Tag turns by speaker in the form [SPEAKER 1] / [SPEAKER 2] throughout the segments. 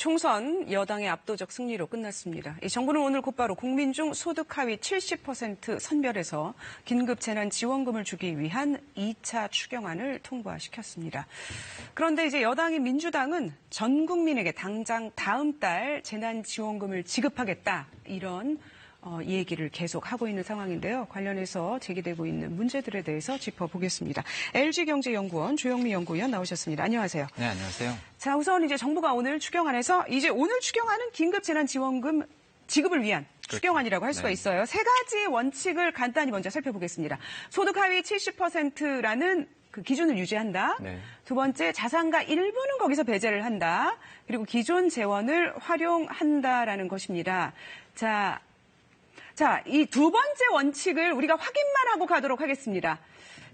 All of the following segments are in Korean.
[SPEAKER 1] 총선 여당의 압도적 승리로 끝났습니다. 이 정부는 오늘 곧바로 국민 중 소득 하위 70% 선별해서 긴급 재난지원금을 주기 위한 2차 추경안을 통과시켰습니다. 그런데 이제 여당인 민주당은 전 국민에게 당장 다음 달 재난지원금을 지급하겠다 이런 얘기를 계속 하고 있는 상황인데요. 관련해서 제기되고 있는 문제들에 대해서 짚어보겠습니다. LG경제연구원 조영미 연구위원 나오셨습니다. 안녕하세요.
[SPEAKER 2] 네, 안녕하세요.
[SPEAKER 1] 자, 우선 이제 정부가 오늘 추경안에서 이제 오늘 추경안은 긴급재난지원금 지급을 위한 추경안이라고 할 수가 있어요. 세 가지 원칙을 간단히 먼저 살펴보겠습니다. 소득 하위 70%라는 그 기준을 유지한다.
[SPEAKER 2] 네.
[SPEAKER 1] 두 번째, 자산가 일부는 거기서 배제를 한다. 그리고 기존 재원을 활용한다라는 것입니다. 자, 이 두 번째 원칙을 우리가 확인만 하고 가도록 하겠습니다.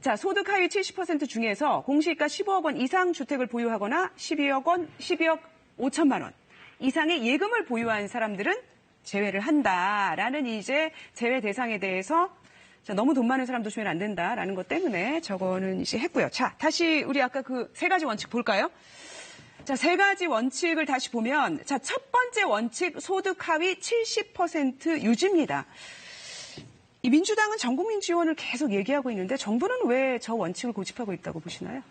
[SPEAKER 1] 자, 소득 하위 70% 중에서 공시지가 15억 원 이상 주택을 보유하거나 12억 5천만 원 이상의 예금을 보유한 사람들은 제외를 한다라는 이제 제외 대상에 대해서 자, 너무 돈 많은 사람도 주면 안 된다라는 것 때문에 저거는 이제 했고요. 자, 다시 우리 아까 그 세 가지 원칙 볼까요? 자, 세 가지 원칙을 다시 보면, 자, 첫 번째 원칙, 소득 하위 70% 유지입니다. 이 민주당은 전국민 지원을 계속 얘기하고 있는데, 정부는 왜 저 원칙을 고집하고 있다고 보시나요?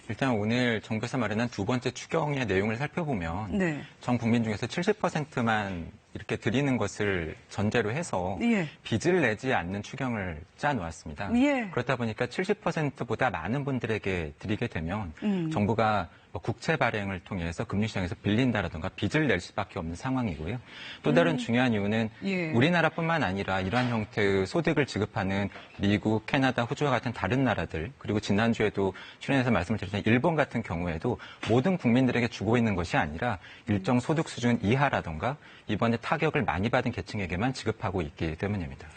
[SPEAKER 2] 일단 오늘 정부에서 마련한 두 번째 추경의 내용을 살펴보면,
[SPEAKER 1] 네.
[SPEAKER 2] 전 국민 중에서 70%만 이렇게 드리는 것을 전제로 해서 빚을 내지 않는 추경을 짜놓았습니다. 그렇다 보니까 70%보다 많은 분들에게 드리게 되면 정부가 국채 발행을 통해서 금융시장에서 빌린다라든가 빚을 낼 수밖에 없는 상황이고요. 또 다른 중요한 이유는 우리나라뿐만 아니라 이러한 형태의 소득을 지급하는 미국, 캐나다, 호주와 같은 다른 나라들, 그리고 지난주에도 출연해서 말씀을 드렸지만 일본 같은 경우에도 모든 국민들에게 주고 있는 것이 아니라 일정 소득 수준 이하라든가 이번에 타격을 많이 받은 계층에게만 지급하고 있기 때문입니다.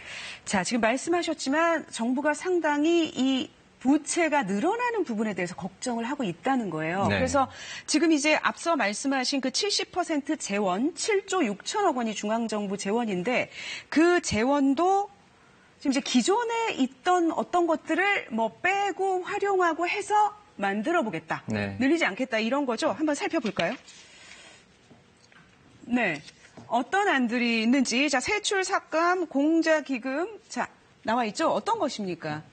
[SPEAKER 1] 자, 지금 말씀하셨지만 정부가 상당히 이 부채가 늘어나는 부분에 대해서 걱정을 하고 있다는 거예요.
[SPEAKER 2] 네.
[SPEAKER 1] 그래서 지금 이제 앞서 말씀하신 그 70% 재원, 7조 6천억 원이 중앙정부 재원인데 그 재원도 지금 이제 기존에 있던 어떤 것들을 뭐 빼고 활용하고 해서 만들어 보겠다.
[SPEAKER 2] 네.
[SPEAKER 1] 늘리지 않겠다 이런 거죠. 한번 살펴볼까요? 네. 어떤 안들이 있는지. 자, 세출 삭감, 공자 기금. 자, 나와 있죠? 어떤 것입니까?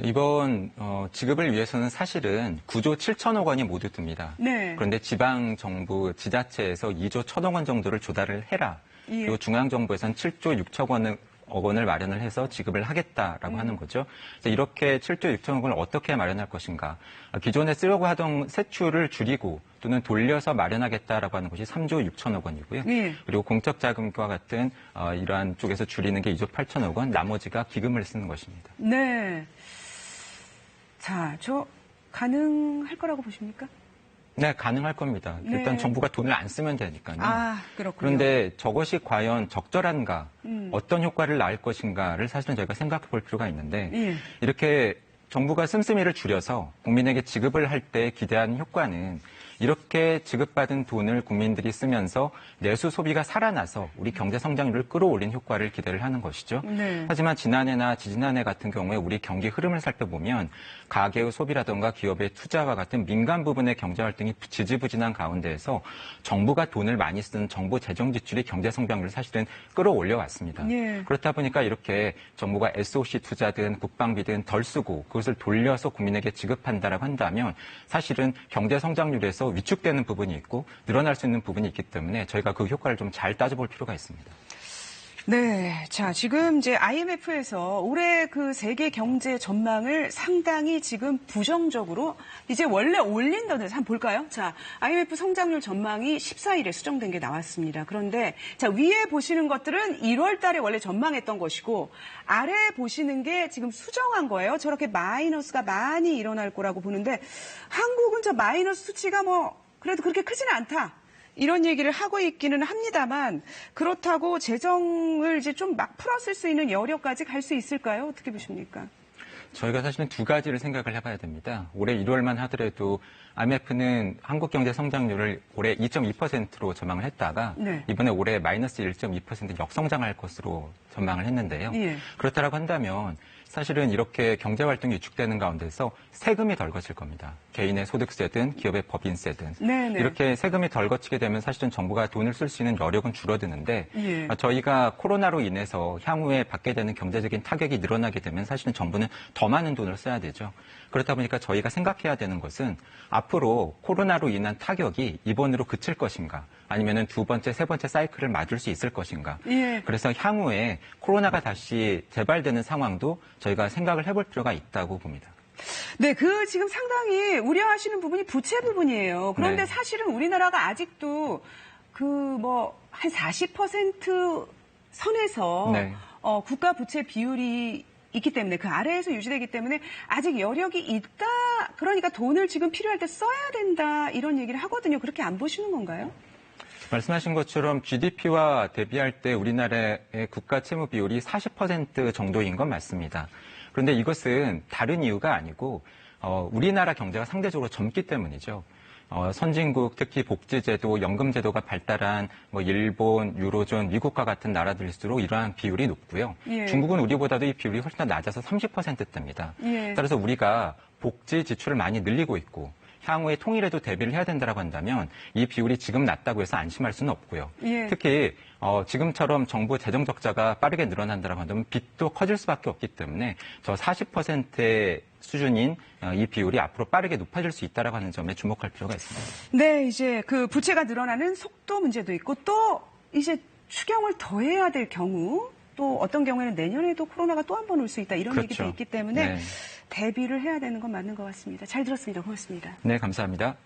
[SPEAKER 2] 이번 지급을 위해서는 사실은 9조 7천억 원이 모두 듭니다.
[SPEAKER 1] 네.
[SPEAKER 2] 그런데 지방정부, 지자체에서 2조 1천억 원 정도를 조달을 해라. 그리고 중앙정부에서는 7조 6천억 원을 마련을 해서 지급을 하겠다라고 하는 거죠. 그래서 이렇게 7조 6천억 원을 어떻게 마련할 것인가. 기존에 쓰려고 하던 세출을 줄이고 또는 돌려서 마련하겠다라고 하는 것이 3조 6천억 원이고요. 그리고 공적자금과 같은 이러한 쪽에서 줄이는 게 2조 8천억 원, 나머지가 기금을 쓰는 것입니다.
[SPEAKER 1] 네. 자, 저 가능할 거라고 보십니까?
[SPEAKER 2] 네, 가능할 겁니다.
[SPEAKER 1] 네.
[SPEAKER 2] 일단 정부가 돈을 안 쓰면 되니까요.
[SPEAKER 1] 아, 그렇군요.
[SPEAKER 2] 그런데 저것이 과연 적절한가, 어떤 효과를 낳을 것인가를 사실은 저희가 생각해 볼 필요가 있는데 이렇게 정부가 씀씀이를 줄여서 국민에게 지급을 할 때 기대하는 효과는 이렇게 지급받은 돈을 국민들이 쓰면서 내수 소비가 살아나서 우리 경제 성장률을 끌어올린 효과를 기대를 하는 것이죠.
[SPEAKER 1] 네.
[SPEAKER 2] 하지만 지난해나 지지난해 같은 경우에 우리 경기 흐름을 살펴보면 가계의 소비라든가 기업의 투자와 같은 민간 부분의 경제 활동이 지지부진한 가운데에서 정부가 돈을 많이 쓰는 정부 재정 지출이 경제 성장률을 사실은 끌어올려 왔습니다. 그렇다 보니까 이렇게 정부가 SOC 투자든 국방비든 덜 쓰고 그것을 돌려서 국민에게 지급한다라고 한다면 사실은 경제 성장률에서 위축되는 부분이 있고 늘어날 수 있는 부분이 있기 때문에 저희가 그 효과를 좀 잘 따져볼 필요가 있습니다.
[SPEAKER 1] 네. 자, 지금 이제 IMF에서 올해 그 세계 경제 전망을 상당히 지금 부정적으로 이제 원래 올린다는 한번 볼까요? 자, IMF 성장률 전망이 14일에 수정된 게 나왔습니다. 그런데 자, 위에 보시는 것들은 1월 달에 원래 전망했던 것이고 아래에 보시는 게 지금 수정한 거예요. 저렇게 마이너스가 많이 일어날 거라고 보는데 한국은 저 마이너스 수치가 뭐 그래도 그렇게 크지는 않다. 이런 얘기를 하고 있기는 합니다만 그렇다고 재정을 이제 좀 막 풀었을 수 있는 여력까지 갈 수 있을까요? 어떻게 보십니까?
[SPEAKER 2] 저희가 사실은 두 가지를 생각을 해봐야 됩니다. 올해 1월만 하더라도 IMF는 한국 경제 성장률을 올해 2.2%로 전망을 했다가 이번에 올해 마이너스 1.2% 역성장할 것으로 전망을 했는데요. 그렇다고 한다면 사실은 이렇게 경제활동이 위축되는 가운데서 세금이 덜 거칠 겁니다. 개인의 소득세든 기업의 법인세든. 네네. 이렇게 세금이 덜 거치게 되면 사실은 정부가 돈을 쓸 수 있는 여력은 줄어드는데 예. 저희가 코로나로 인해서 향후에 받게 되는 경제적인 타격이 늘어나게 되면 사실은 정부는 더 많은 돈을 써야 되죠. 그렇다 보니까 저희가 생각해야 되는 것은 앞으로 코로나로 인한 타격이 이번으로 그칠 것인가 아니면은 두 번째, 세 번째 사이클을 맞을 수 있을 것인가. 예. 그래서 향후에 코로나가 다시 재발되는 상황도 저희가 생각을 해볼 필요가 있다고 봅니다.
[SPEAKER 1] 네, 지금 상당히 우려하시는 부분이 부채 부분이에요. 그런데 네. 사실은 우리나라가 아직도 한 40% 선에서 네. 국가 부채 비율이 있기 때문에 그 아래에서 유지되기 때문에 아직 여력이 있다. 그러니까 돈을 지금 필요할 때 써야 된다. 이런 얘기를 하거든요. 그렇게 안 보시는 건가요?
[SPEAKER 2] 말씀하신 것처럼 GDP와 대비할 때 우리나라의 국가 채무 비율이 40% 정도인 건 맞습니다. 그런데 이것은 다른 이유가 아니고 우리나라 경제가 상대적으로 젊기 때문이죠. 선진국, 특히 복지제도, 연금제도가 발달한 일본, 유로존, 미국과 같은 나라들일수록 이러한 비율이 높고요. 예. 중국은 우리보다도 이 비율이 훨씬 더 낮아서 30%대입니다. 예. 따라서 우리가 복지 지출을 많이 늘리고 있고 향후에 통일에도 대비를 해야 된다고 한다면 이 비율이 지금 낮다고 해서 안심할 수는 없고요. 예. 특히 지금처럼 정부 재정 적자가 빠르게 늘어난다고 한다면 빚도 커질 수밖에 없기 때문에 저 40%의 수준인 이 비율이 앞으로 빠르게 높아질 수 있다고 하는 점에 주목할 필요가 있습니다.
[SPEAKER 1] 네, 이제 그 부채가 늘어나는 속도 문제도 있고 또 이제 추경을 더해야 될 경우 또 어떤 경우에는 내년에도 코로나가 또 한 번 올 수 있다 이런 그렇죠. 얘기도 있기 때문에 네. 대비를 해야 되는 건 맞는 것 같습니다. 잘 들었습니다. 고맙습니다.
[SPEAKER 2] 네, 감사합니다.